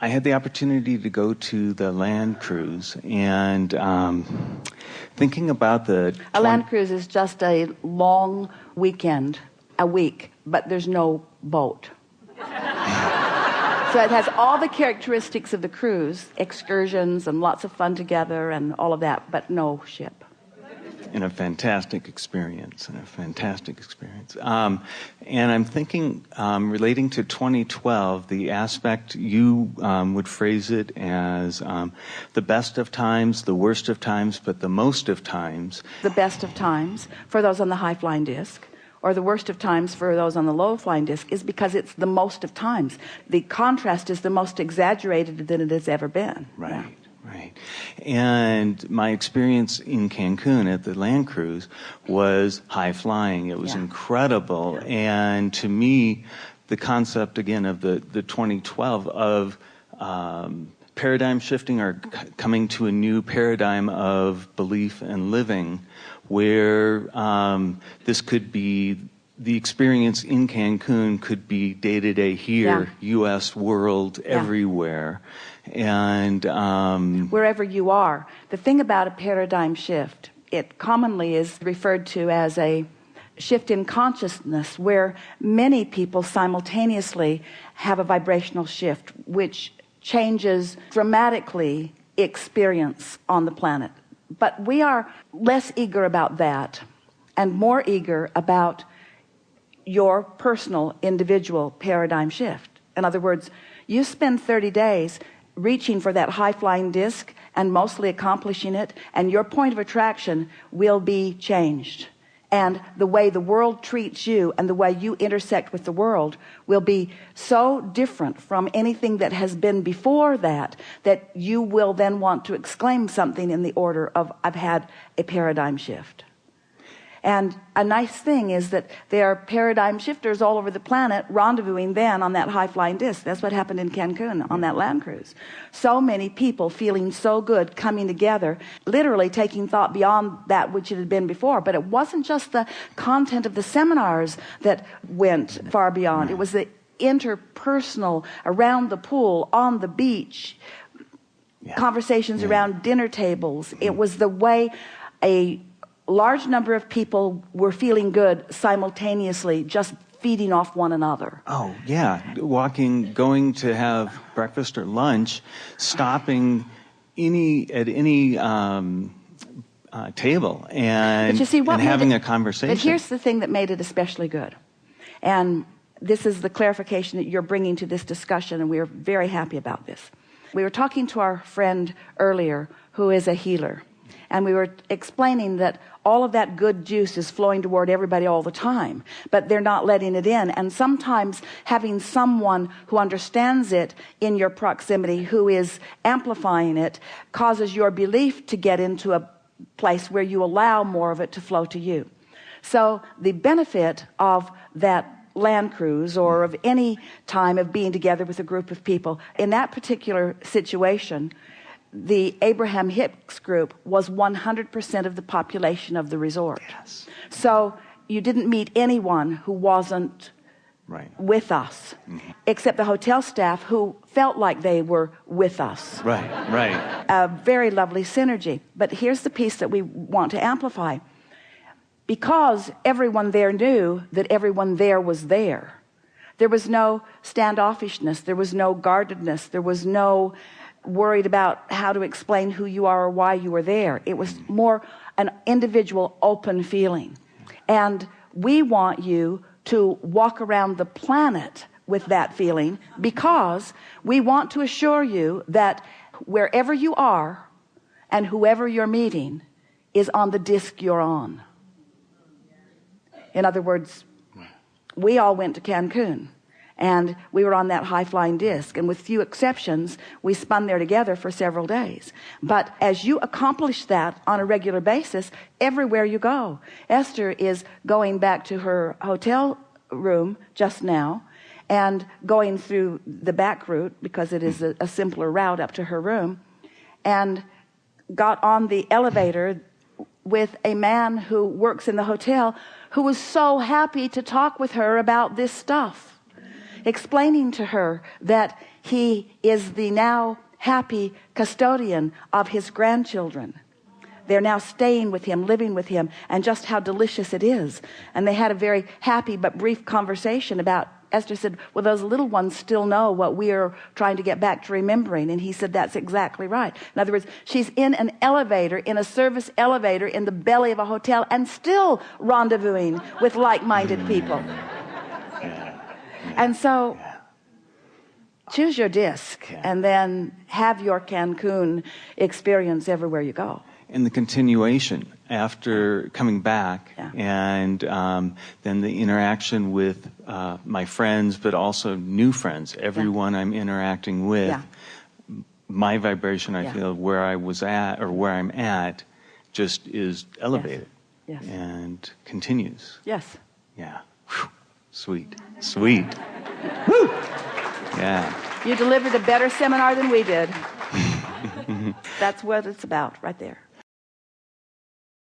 I had the opportunity to go to the land cruise, and thinking about a land cruise is just a long weekend, a week, but there's no boat. So it has all the characteristics of the cruise, excursions and lots of fun together and all of that, but no ship. And a fantastic experience, and I'm thinking, relating to 2012, the aspect you would phrase it as the best of times, the worst of times, but the most of times. The best of times for those on the high-flying disc, or the worst of times for those on the low-flying disc, is because it's the most of times. The contrast is the most exaggerated that it has ever been. Right. Yeah. Right. And my experience in Cancun at the land cruise was high flying. It was incredible. And to me, the concept again of the 2012 of paradigm shifting, or coming to a new paradigm of belief and living, where this could be, the experience in Cancun could be day to day here, U.S., world, everywhere. And wherever you are. The thing about a paradigm shift, it commonly is referred to as a shift in consciousness, where many people simultaneously have a vibrational shift which changes dramatically experience on the planet. But we are less eager about that and more eager about your personal individual paradigm shift. In other words, you spend 30 days reaching for that high-flying disc and mostly accomplishing it, and your point of attraction will be changed, and the way the world treats you and the way you intersect with the world will be so different from anything that has been before that, that you will then want to exclaim something in the order of, I've had a paradigm shift. And a nice thing is that there are paradigm shifters all over the planet rendezvousing then on that high-flying disc. That's what happened in Cancun on that land cruise. So many people feeling so good, coming together, literally taking thought beyond that which it had been before. But it wasn't just the content of the seminars that went far beyond. It was the interpersonal, around the pool, on the beach, conversations around dinner tables. It was the way a large number of people were feeling good simultaneously, just feeding off one another. Oh, yeah. Walking, going to have breakfast or lunch, stopping at any table and, having a conversation. But here's the thing that made it especially good. And this is the clarification that you're bringing to this discussion, and we are very happy about this. We were talking to our friend earlier who is a healer, and we were explaining that all of that good juice is flowing toward everybody all the time, but they're not letting it in. And sometimes having someone who understands it in your proximity, who is amplifying it, causes your belief to get into a place where you allow more of it to flow to you. So the benefit of that land cruise, or of any time of being together with a group of people, in that particular situation, the Abraham Hicks group was 100% of the population of the resort. Yes. So you didn't meet anyone who wasn't with us, except the hotel staff who felt like they were with us. Right. A very lovely synergy. But here's the piece that we want to amplify. Because everyone there knew that everyone there was there. There was no standoffishness. There was no guardedness. There was no worried about how to explain who you are or why you were there. It was more an individual open feeling. And we want you to walk around the planet with that feeling, because we want to assure you that wherever you are and whoever you're meeting is on the disc you're on. In other words, we all went to Cancun, and we were on that high-flying disc, and with few exceptions, we spun there together for several days. But as you accomplish that on a regular basis, everywhere you go. Esther is going back to her hotel room just now and going through the back route, because it is a simpler route up to her room, and got on the elevator with a man who works in the hotel, who was so happy to talk with her about this stuff. explaining to her that he is the now happy custodian of his grandchildren. They're now staying with him, living with him, and just how delicious it is. And they had a very happy but brief conversation about, Esther said, well, those little ones still know what we are trying to get back to remembering. And he said, that's exactly right. In other words, she's in an elevator, in a service elevator in the belly of a hotel, and still rendezvousing with like-minded people. And so choose your disc and then have your Cancun experience everywhere you go. And the continuation after coming back, and then the interaction with my friends, but also new friends, everyone I'm interacting with, my vibration, I feel, where I was at or where I'm at just is elevated and continues. Yes. Yeah. Whew. Sweet. Sweet. Woo! Yeah. You delivered a better seminar than we did. That's what it's about right there.